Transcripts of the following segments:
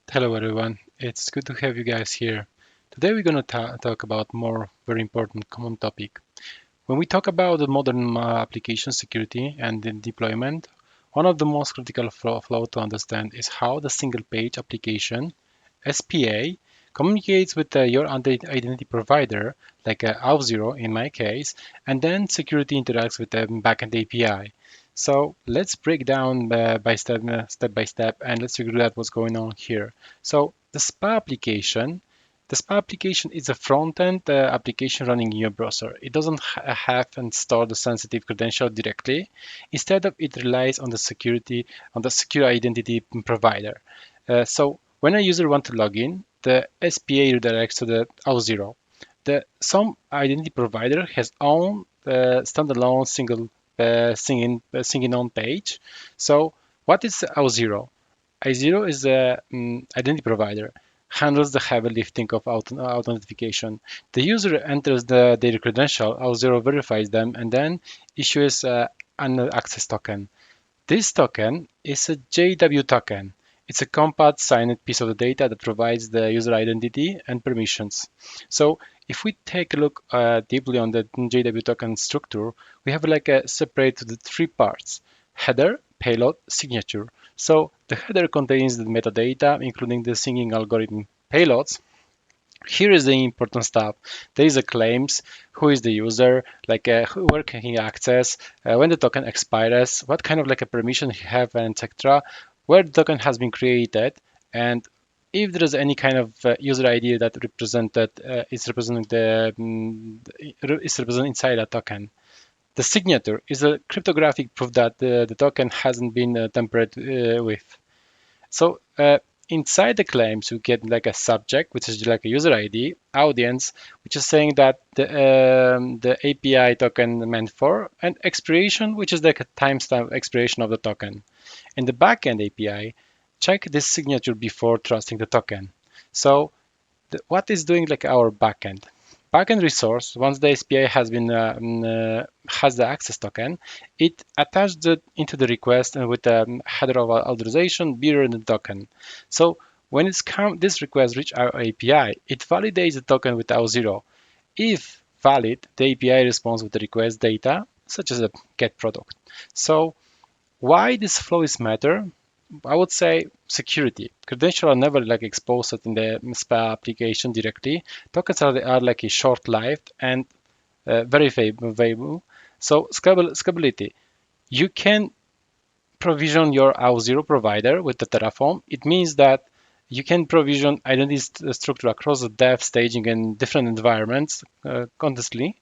Hello everyone, it's good to have you guys here. Today we're going to talk about more very important common topic. When we talk about the modern application security and the deployment, one of the most critical flow to understand is how the single page application, SPA, communicates with your identity provider, like Auth0 in my case, and then security interacts with the backend API. So let's break down step by step, and let's figure out what's going on here. So the SPA application is a front-end application running in your browser. It doesn't have and store the sensitive credential directly. Instead of it relies on the secure identity provider. So when a user wants to log in, the SPA redirects to the Auth0. Some identity provider has own standalone single singing on page. So what is Auth0? Auth0 is the identity provider, handles the heavy lifting of authentication. The user enters their credential, Auth0 verifies them, and then issues an access token. This token is a JWT token. It's a compact signed piece of data that provides the user identity and permissions. So if we take a look deeply on the JWT token structure, we have like a separate the three parts: header, payload, signature. So the header contains the metadata, including the singing algorithm payloads. Here is the important stuff. There is a claims, who is the user, where can he access, when the token expires, what kind of like a permission he have, and etc. Where the token has been created, and if there is any kind of user ID that is represented inside a token. The signature is a cryptographic proof that the token hasn't been tampered with. So inside the claims, we get like a subject, which is like a user ID, audience, which is saying that the API token meant for, and expiration, which is like a timestamp expiration of the token. In the backend API, check this signature before trusting the token. So what is doing like our backend? Backend resource, once the SPA has the access token, it attached it into the request and with the header of authorization mirror the token. So when this request reach our API, it validates the token with Auth0. If valid, the API responds with the request data, such as a get product. So why this flow is matter? I would say security. Credentials are never like exposed in the SPA application directly. Tokens are like a short-lived and very variable. So scalability. You can provision your Auth0 provider with the Terraform. It means that you can provision identity structure across the dev, staging, and different environments constantly.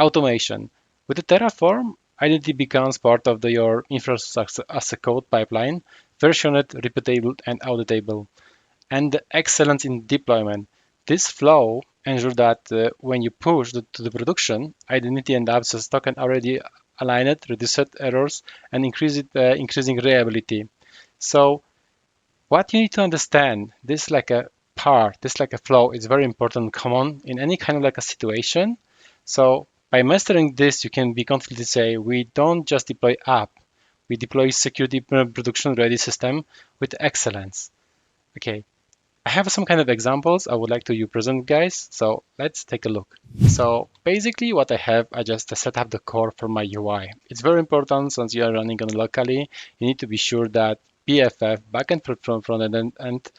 Automation. With the Terraform, identity becomes part of your infrastructure as a code pipeline, versioned, repeatable, and auditable. And the excellence in deployment. This flow ensures that when you push to the production, identity and access token already aligned, reduced errors, and increasing reliability. So what you need to understand, this like a flow is very important, common in any kind of like a situation. So by mastering this, you can be confidently say, we don't just deploy app, we deploy security production ready system with excellence. Okay, I have some kind of examples I would like to you present, guys. So let's take a look. So basically what I have, I just set up the core for my UI. It's very important since you are running on locally. You need to be sure that BFF, backend for front end and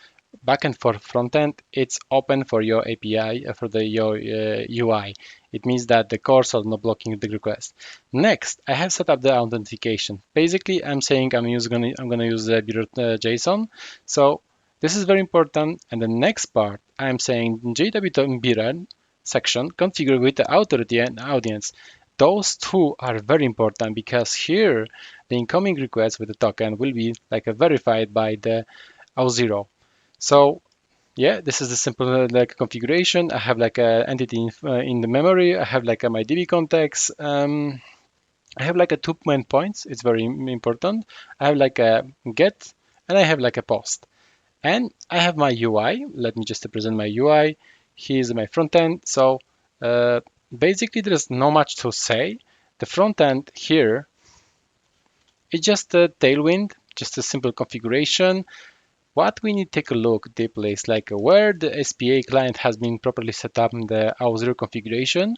backend for front end, it's open for your API for your UI. It means that the cores are not blocking the request. Next, I have set up the authentication. Basically, I'm saying I'm gonna use JSON. So this is very important. And the next part, I'm saying JWT section configured with the authority and audience. Those two are very important because here the incoming request with the token will be like verified by the Auth0. So yeah, this is the simple like configuration. I have like a entity in the memory. I have like my DB context. I have like a 2 main points. It's very important. I have like a get and I have like a post. And I have my UI. Let me just present my UI. Here's my front end. So basically, there's not much to say. The front end here is just a tailwind, just a simple configuration. what we need to take a look deeply is like where the SPA client has been properly set up in the Auth0 configuration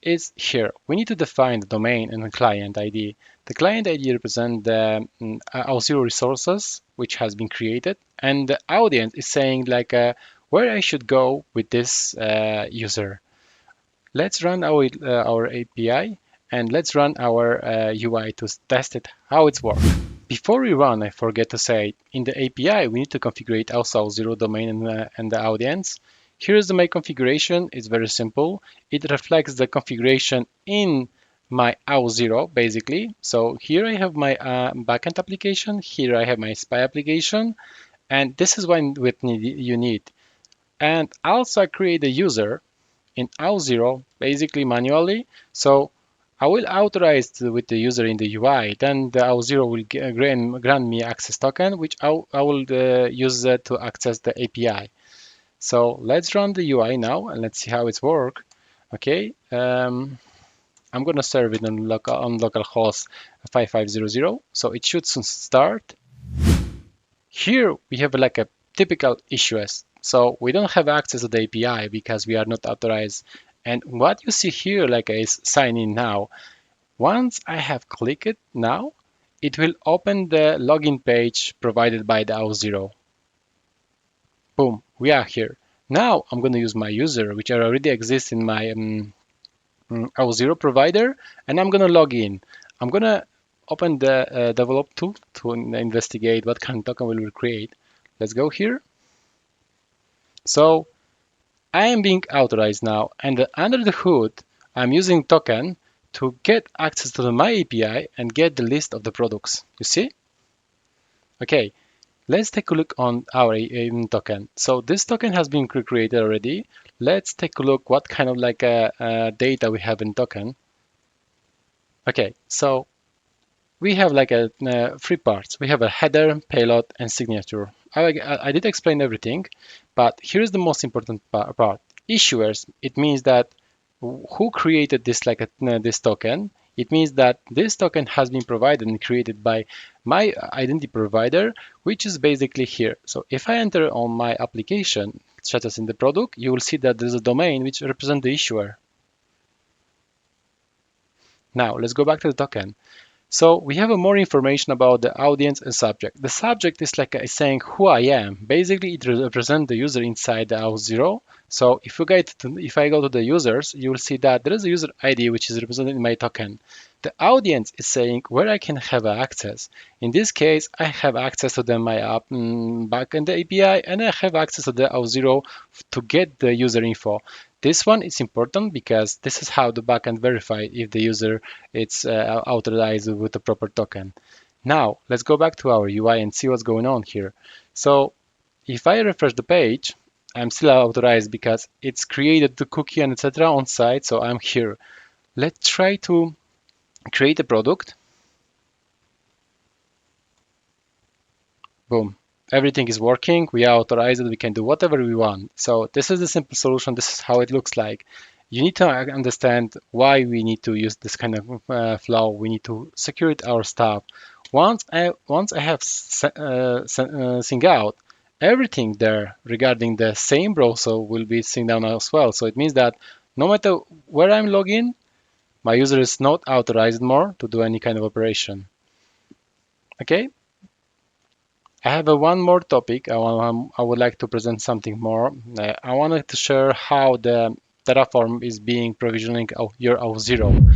is here. We need to define the domain and the client ID. The client ID represents the Auth0 resources which has been created, and the audience is saying like where I should go with this user. Let's run our API and let's run our UI to test it, how it's working. Before we run, I forget to say, in the API, we need to configure also Auth0 domain and the audience. Here is my configuration. It's very simple. It reflects the configuration in my Auth0, basically. So here I have my backend application. Here I have my SPA application. And this is what you need. And also I create a user in Auth0, basically manually. So I will authorize with the user in the UI. Then the Auth0 will grant me access token, which I will use to access the API. So let's run the UI now and let's see how it's work. Okay, I'm gonna serve it on localhost 5500, so it should soon start. Here we have like a typical issues. So we don't have access to the API because we are not authorized. And what you see here like is sign in now. Once I have clicked it now, it will open the login page provided by the Auth0. Boom, we are here. Now I'm going to use my user, which already exists in my Auth0 provider, and I'm going to log in. I'm going to open the develop tool to investigate what kind of token we will create. Let's go here. So I am being authorized now, and under the hood, I'm using token to get access to my API and get the list of the products. You see? Okay, let's take a look on our token. So this token has been created already. Let's take a look what kind of like data we have in token. Okay, so we have like three parts. We have a header, payload, and signature. I did explain everything, but here's the most important part. Issuers, it means that who created this this token. It means that this token has been provided and created by my identity provider, which is basically here. So if I enter on my application, such as in the product, you will see that there's a domain which represents the issuer. Now let's go back to the token. So we have more information about the audience and subject. The subject is like saying who I am. Basically, it represents the user inside the Auth0. So if I go to the users, you will see that there is a user ID which is represented in my token. The audience is saying where I can have access. In this case, I have access to my app backend API, and I have access to the Auth0 to get the user info. This one is important because this is how the backend verifies if the user is authorized with the proper token. Now, let's go back to our UI and see what's going on here. So if I refresh the page, I'm still authorized because it's created the cookie and etc. on site, so I'm here. Let's try to create a product. Boom. Everything is working. We are authorized. We can do whatever we want. So this is the simple solution. This is how it looks like. You need to understand why we need to use this kind of flow. We need to secure our stuff. Once I have synced out, everything there regarding the same browser will be synced down as well. So it means that no matter where I'm logged in, my user is not authorized more to do any kind of operation. Okay. I have one more topic. I would like to present something more. I wanted to share how the Terraform is being provisioning your Auth0.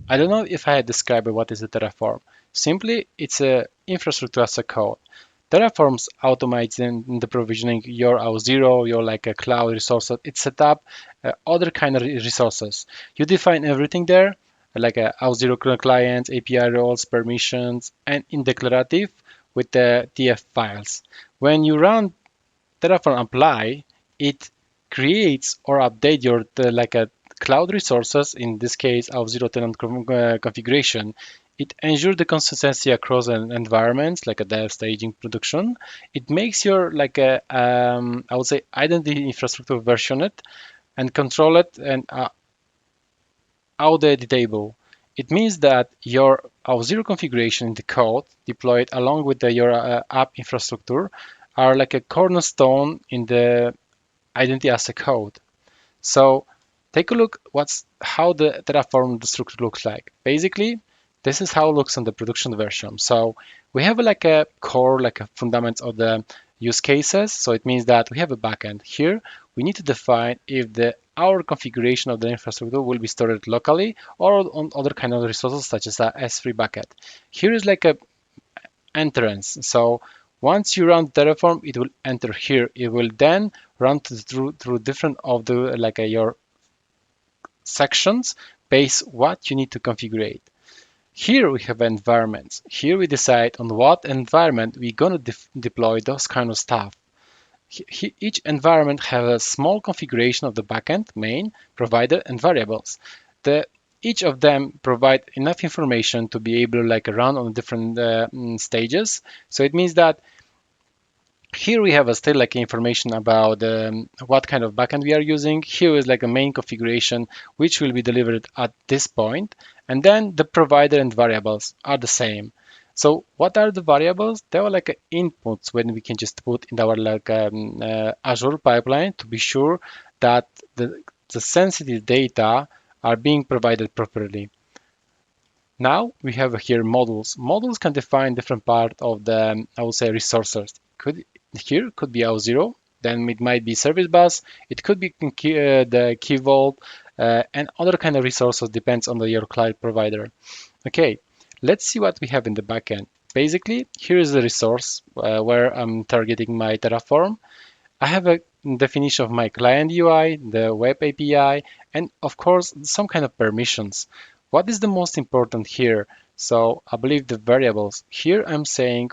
I don't know if I had described what is a Terraform. Simply, it's a infrastructure as a code. Terraforms automates the provisioning your Auth0, your like a cloud resources. It set up other kind of resources. You define everything there, like a Auth0 clients, API roles, permissions, and in declarative with the TF files. When you run Terraform apply, it creates or update your like a cloud resources, in this case Auth0 tenant configuration. It ensures the consistency across environments like a dev, staging, production. It makes your like a I would say identity infrastructure version it and control it and auditable. It means that your Auth0 configuration in the code deployed along with your app infrastructure are like a cornerstone in the identity as a code. So take a look how the Terraform structure looks like. Basically, this is how it looks on the production version. So we have like a core, like a fundament of the use cases. So it means that we have a backend. Here we need to define if our configuration of the infrastructure will be stored locally or on other kind of resources such as a S3 bucket. Here is like a entrance. So once you run Terraform, it will enter here. It will then run through different of the your sections based what you need to configure. Here we have environments. Here we decide on what environment we're gonna deploy those kind of stuff. Each environment has a small configuration of the backend, main, provider, and variables. Each of them provide enough information to be able to run on different stages. So it means that here we have still information about what kind of backend we are using. Here is a main configuration which will be delivered at this point, and then the provider and variables are the same. So what are the variables? They are inputs when we can just put in our Azure pipeline to be sure that the sensitive data are being provided properly. Now we have here models. Models can define different part of the, I would say, resources. Here could be Auth0, then it might be service bus, it could be the key vault, and other kind of resources depends on your cloud provider. Okay, let's see what we have in the backend. Basically, here is the resource where I'm targeting my Terraform. I have a definition of my client UI, the web API, and of course, some kind of permissions. What is the most important here? So I believe the variables. Here I'm saying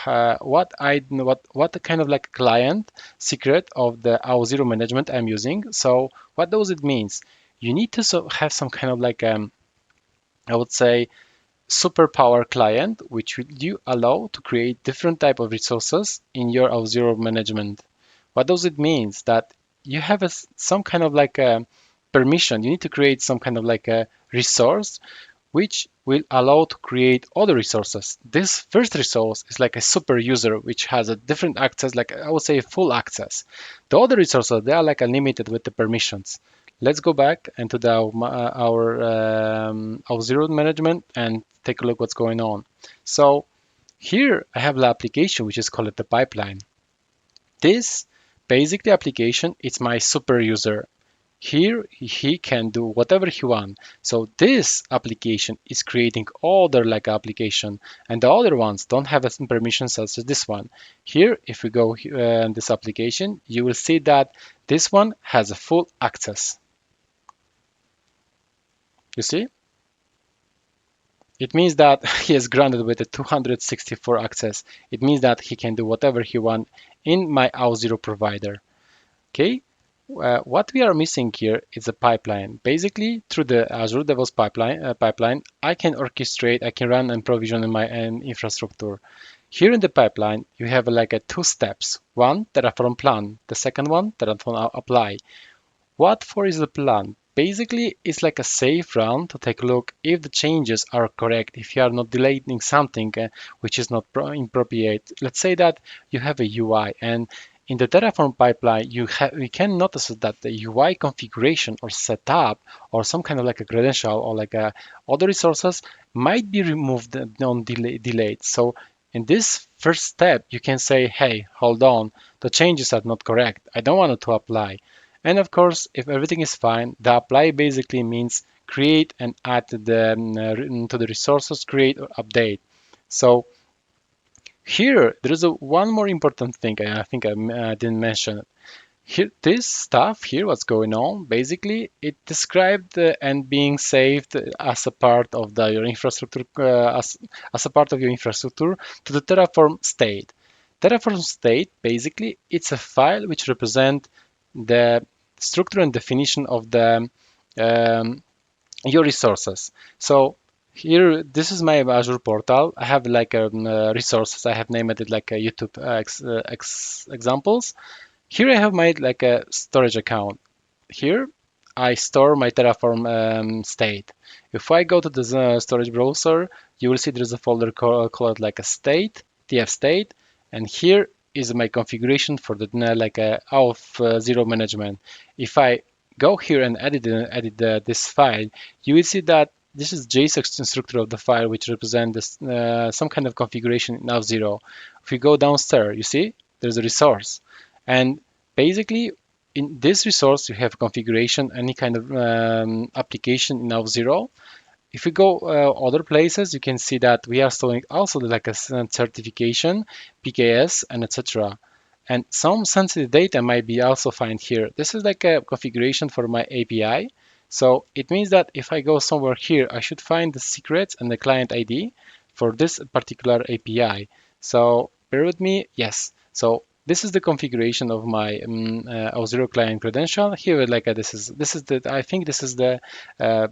what kind of client secret of the Auth0 management I'm using. So what does it means? You need to have some kind of I would say superpower client which will you allow to create different type of resources in your Auth0 management. What does it mean? That you have some kind of a permission. You need to create some kind of a resource which will allow to create other resources. This first resource is like a super user, which has a different access, like I would say full access. The other resources, they are unlimited with the permissions. Let's go back into our Auth0 management and take a look what's going on. So here I have the application, which is called the pipeline. This basically application is my super user. Here he can do whatever he wants. So this application is creating other application, and the other ones don't have permissions such as this one. Here, if we go in this application, you will see that this one has a full access. You see? It means that he is granted with a 264 access. It means that he can do whatever he wants in my Auth0 provider. Okay. What we are missing here is a pipeline. Basically, through the Azure DevOps pipeline, I can orchestrate, I can run and provision in my infrastructure. Here in the pipeline, you have two steps. One, Terraform plan. The second one, Terraform apply. What for is the plan? Basically, it's like a safe run to take a look if the changes are correct, if you are not deleting something which is not appropriate. Let's say that you have a UI, and in the Terraform pipeline, you can notice that the UI configuration or setup or some kind of a credential or other resources might be removed on delayed. So in this first step, you can say, hey, hold on, the changes are not correct. I don't want it to apply. And of course, if everything is fine, the apply basically means create and add to the resources, create or update. So here, there is one more important thing I think I didn't mention. Here, this stuff here, what's going on, basically, it described and being saved as a part of your infrastructure, as a part of your infrastructure to the Terraform state. Terraform state, basically, it's a file which represents the structure and definition of the your resources. So here, this is my Azure portal. I have resources. I have named it like a YouTube examples. Here I have my a storage account. Here I store my Terraform state. If I go to the storage browser, you will see there is a folder called like a state, tf state, and here is my configuration for the like a Auth0 management. If I go here and edit this file, you will see that this is JSON structure of the file, which represents this, some kind of configuration in Auth0. If we go downstairs, you see there's a resource, and basically in this resource you have configuration, any kind of application in Auth0. If we go other places, you can see that we are showing also like a certification, PKS, and etc. And some sensitive data might be also found here. This is like a configuration for my API. So it means that if I go somewhere here, I should find the secrets and the client ID for this particular API. So bear with me. Yes. So this is the configuration of my Auth0 client credential. Here, like this is the, I think this is the a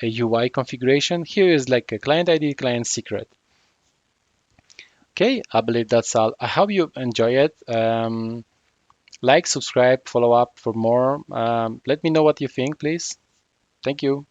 UI configuration. Here is like a client ID, client secret. Okay, I believe that's all. I hope you enjoy it. Like, subscribe, follow up for more. Let me know what you think, please. Thank you.